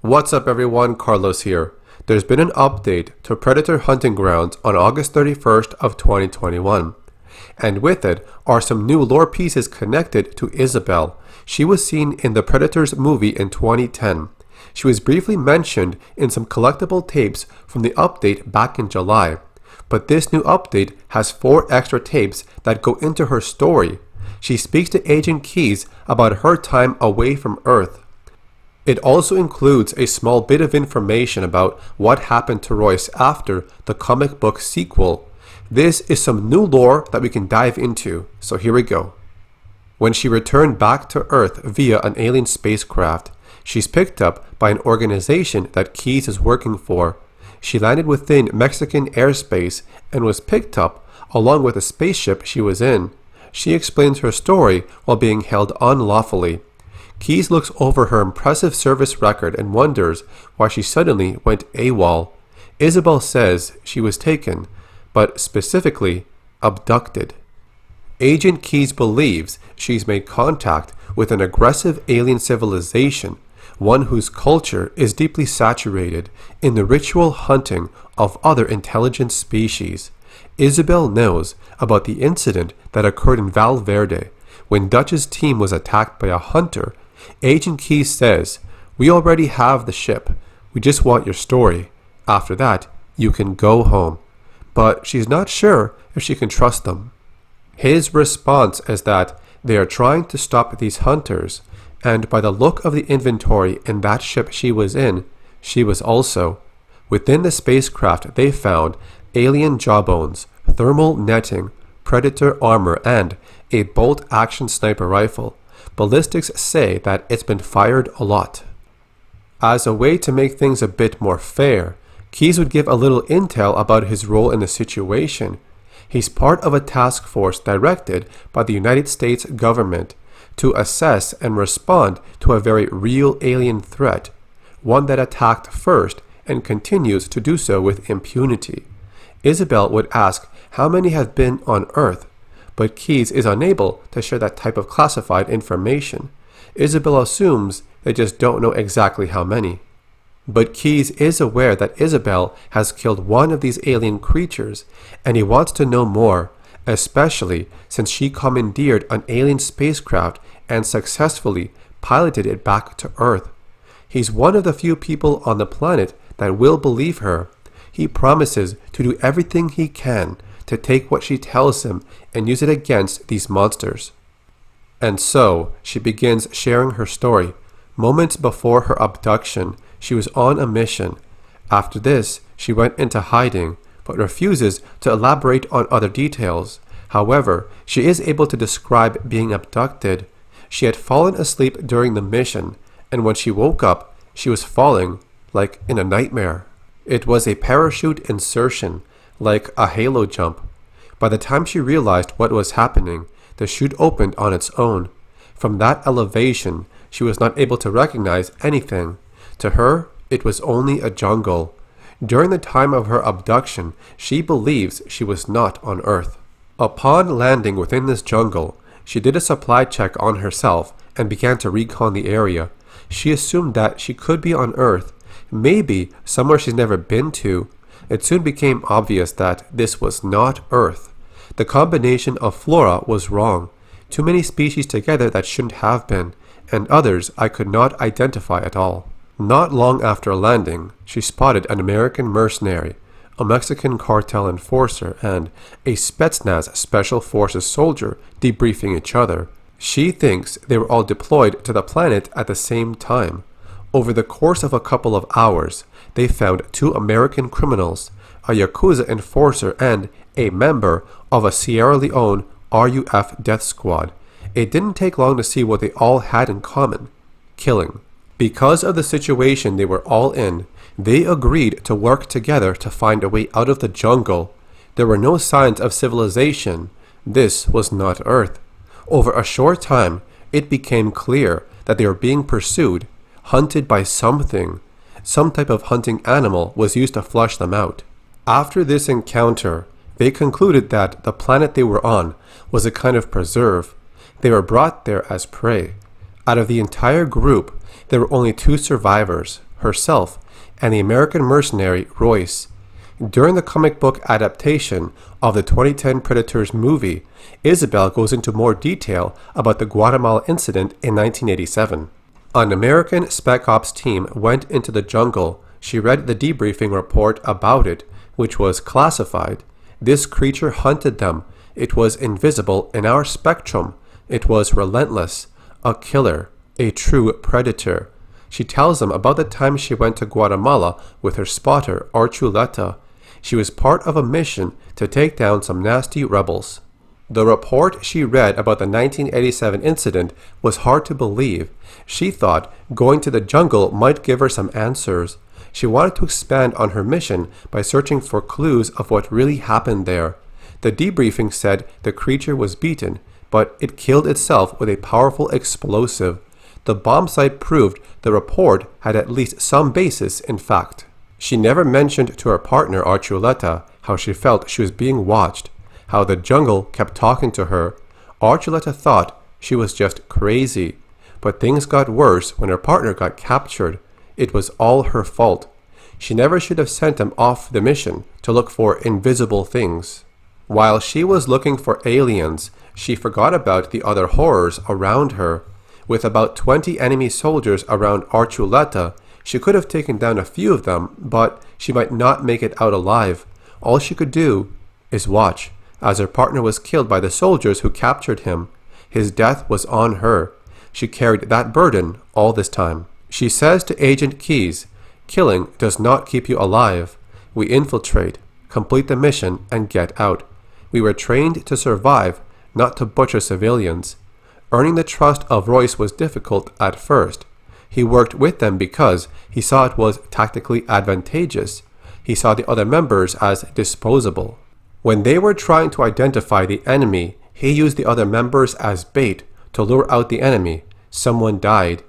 What's up everyone, Carlos here. There's been an update to Predator Hunting Grounds on August 31st of 2021. And with it are some new lore pieces connected to Isabelle. She was seen in the Predators movie in 2010. She was briefly mentioned in some collectible tapes from the update back in July. But this new update has 4 extra tapes that go into her story. She speaks to Agent Keyes about her time away from Earth. It also includes a small bit of information about what happened to Royce after the comic book sequel. This is some new lore that we can dive into, so here we go. When she returned back to Earth via an alien spacecraft, she's picked up by an organization that Keyes is working for. She landed within Mexican airspace and was picked up along with the spaceship she was in. She explains her story while being held unlawfully. Keyes looks over her impressive service record and wonders why she suddenly went AWOL. Isabelle says she was taken, but specifically abducted. Agent Keyes believes she's made contact with an aggressive alien civilization, one whose culture is deeply saturated in the ritual hunting of other intelligent species. Isabelle knows about the incident that occurred in Valverde when Dutch's team was attacked by a hunter. Agent Keyes says, "We already have the ship. We just want your story. After that, you can go home." But she's not sure if she can trust them. His response is that they are trying to stop these hunters, and by the look of the inventory in that ship she was in, she was also. Within the spacecraft they found alien jawbones, thermal netting, predator armor, and a bolt-action sniper rifle. Ballistics say that it's been fired a lot. As a way to make things a bit more fair, Keyes would give a little intel about his role in the situation. He's part of a task force directed by the United States government to assess and respond to a very real alien threat, one that attacked first and continues to do so with impunity. Isabelle would ask how many have been on Earth, but Keyes is unable to share that type of classified information. Isabelle assumes they just don't know exactly how many. But Keyes is aware that Isabelle has killed one of these alien creatures, and he wants to know more, especially since she commandeered an alien spacecraft and successfully piloted it back to Earth. He's one of the few people on the planet that will believe her. He promises to do everything he can to take what she tells him and use it against these monsters. And so, she begins sharing her story. Moments before her abduction, she was on a mission. After this, she went into hiding, but refuses to elaborate on other details. However, she is able to describe being abducted. She had fallen asleep during the mission, and when she woke up, she was falling like in a nightmare. It was a parachute insertion, like a halo jump. By the time she realized what was happening, the chute opened on its own. From that elevation, she was not able to recognize anything. To her, it was only a jungle. During the time of her abduction, she believes she was not on Earth. Upon landing within this jungle, she did a supply check on herself and began to recon the area. She assumed that she could be on Earth, maybe somewhere she's never been to. It soon became obvious that this was not Earth. The combination of flora was wrong. Too many species together that shouldn't have been, and others I could not identify at all. Not long after landing, she spotted an American mercenary, a Mexican cartel enforcer, and a Spetsnaz Special Forces soldier debriefing each other. She thinks they were all deployed to the planet at the same time. Over the course of a couple of hours, they found 2 American criminals, a Yakuza enforcer, and a member of a Sierra Leone RUF death squad. It didn't take long to see what they all had in common: killing. Because of the situation they were all in, they agreed to work together to find a way out of the jungle. There were no signs of civilization. This was not Earth. Over a short time, it became clear that they were being pursued, hunted by something. Some type of hunting animal was used to flush them out. After this encounter, they concluded that the planet they were on was a kind of preserve. They were brought there as prey. Out of the entire group, there were only 2 survivors, herself, and the American mercenary Royce. During the comic book adaptation of the 2010 Predators movie, Isabelle goes into more detail about the Guatemala incident in 1987. An American Spec Ops team went into the jungle. She read the debriefing report about it, which was classified. This creature hunted them. It was invisible in our spectrum. It was relentless, a killer, a true predator. She tells them about the time she went to Guatemala with her spotter, Archuleta. She was part of a mission to take down some nasty rebels. The report she read about the 1987 incident was hard to believe. She thought going to the jungle might give her some answers. She wanted to expand on her mission by searching for clues of what really happened there. The debriefing said the creature was beaten, but it killed itself with a powerful explosive. The bomb site proved the report had at least some basis in fact. She never mentioned to her partner Archuleta how she felt she was being watched, how the jungle kept talking to her. Archuleta thought she was just crazy, but things got worse when her partner got captured. It was all her fault. She never should have sent him off the mission to look for invisible things. While she was looking for aliens, she forgot about the other horrors around her. With about 20 enemy soldiers around Archuleta, she could have taken down a few of them, but she might not make it out alive. All she could do is watch, as her partner was killed by the soldiers who captured him. His death was on her. She carried that burden all this time. She says to Agent Keyes, "Killing does not keep you alive. We infiltrate, complete the mission, and get out. We were trained to survive, not to butcher civilians." Earning the trust of Royce was difficult at first. He worked with them because he saw it was tactically advantageous. He saw the other members as disposable. When they were trying to identify the enemy, he used the other members as bait to lure out the enemy. Someone died.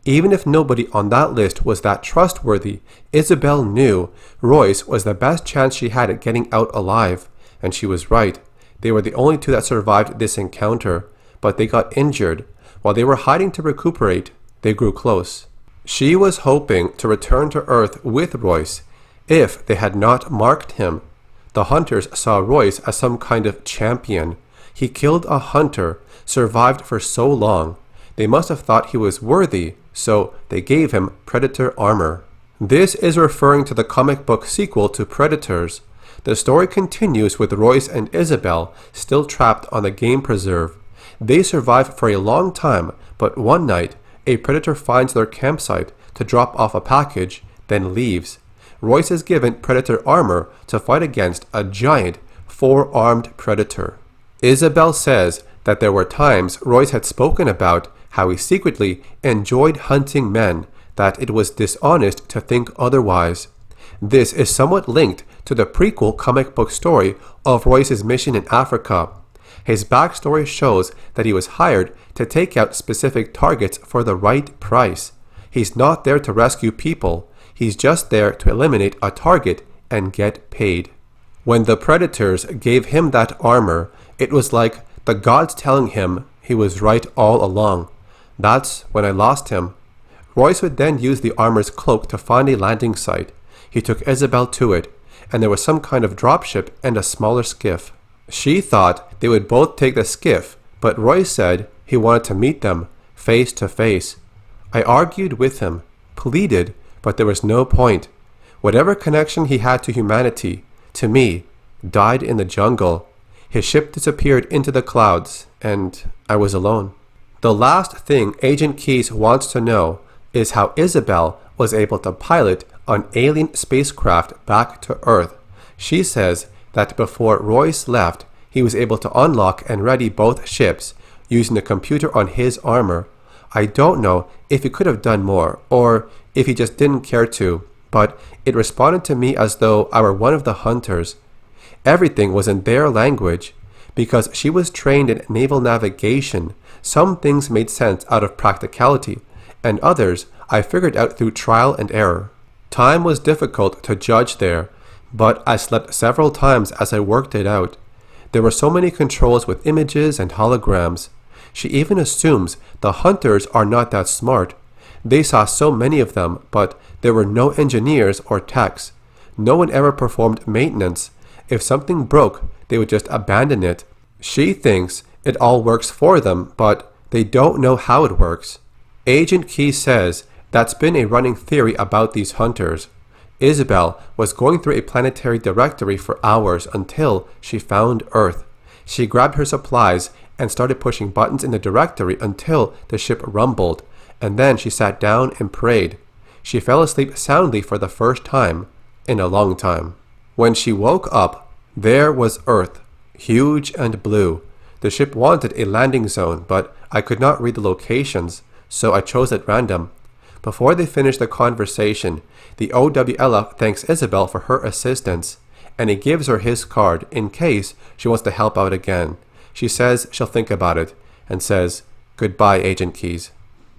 Even if nobody on that list was that trustworthy, Isabelle knew Royce was the best chance she had at getting out alive. And she was right. They were the only two that survived this encounter, but they got injured. While they were hiding to recuperate, they grew close. She was hoping to return to Earth with Royce if they had not marked him. The hunters saw Royce as some kind of champion. He killed a hunter, survived for so long. They must have thought he was worthy, so they gave him Predator armor. This is referring to the comic book sequel to Predators. The story continues with Royce and Isabelle still trapped on the game preserve. They survive for a long time, but one night, a predator finds their campsite to drop off a package, then leaves. Royce is given predator armor to fight against a giant, four-armed predator. Isabelle says that there were times Royce had spoken about how he secretly enjoyed hunting men, that it was dishonest to think otherwise. This is somewhat linked to the prequel comic book story of Royce's mission in Africa. His backstory shows that he was hired to take out specific targets for the right price. He's not there to rescue people. He's just there to eliminate a target and get paid. When the predators gave him that armor, it was like the gods telling him he was right all along. That's when I lost him. Royce would then use the armor's cloak to find a landing site. He took Isabelle to it, and there was some kind of dropship and a smaller skiff. She thought they would both take the skiff, but Royce said he wanted to meet them face to face. I argued with him, pleaded, but there was no point. Whatever connection he had to humanity, to me, died in the jungle. His ship disappeared into the clouds, and I was alone. The last thing Agent Keyes wants to know is how Isabelle was able to pilot an alien spacecraft back to Earth. She says that before Royce left, he was able to unlock and ready both ships using the computer on his armor. I don't know if he could have done more, or if he just didn't care to, but it responded to me as though I were one of the hunters. Everything was in their language. Because she was trained in naval navigation, some things made sense out of practicality, and others I figured out through trial and error. Time was difficult to judge there, but I slept several times as I worked it out. There were so many controls with images and holograms. She even assumes the hunters are not that smart. They saw so many of them, but there were no engineers or techs. No one ever performed maintenance. If something broke, they would just abandon it. She thinks it all works for them, but they don't know how it works. Agent Key says that's been a running theory about these hunters. Isabelle was going through a planetary directory for hours until she found Earth. She grabbed her supplies and started pushing buttons in the directory until the ship rumbled, and then she sat down and prayed. She fell asleep soundly for the first time in a long time. When she woke up, there was Earth, huge and blue. The ship wanted a landing zone, but I could not read the locations, so I chose at random. Before they finished the conversation, the OWLF thanks Isabelle for her assistance, and he gives her his card in case she wants to help out again. She says she'll think about it, and says, "Goodbye, Agent Keys."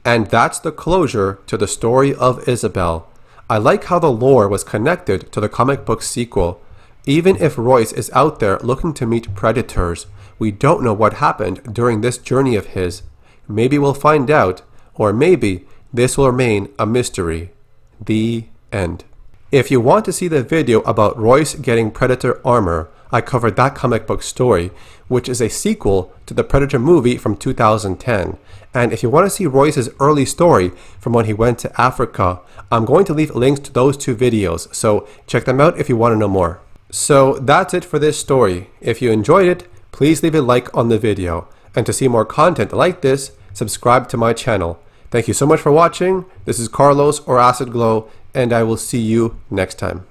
And that's the closure to the story of Isabelle. I like how the lore was connected to the comic book sequel. Even if Royce is out there looking to meet predators, we don't know what happened during this journey of his. Maybe we'll find out, or maybe this will remain a mystery. The end. If you want to see the video about Royce getting Predator armor, I covered that comic book story, which is a sequel to the Predator movie from 2010. And if you want to see Royce's early story from when he went to Africa, I'm going to leave links to those two videos, so check them out if you want to know more. So that's it for this story. If you enjoyed it, please leave a like on the video. And to see more content like this, subscribe to my channel. Thank you so much for watching. This is Carlos or Acid Glow, and I will see you next time.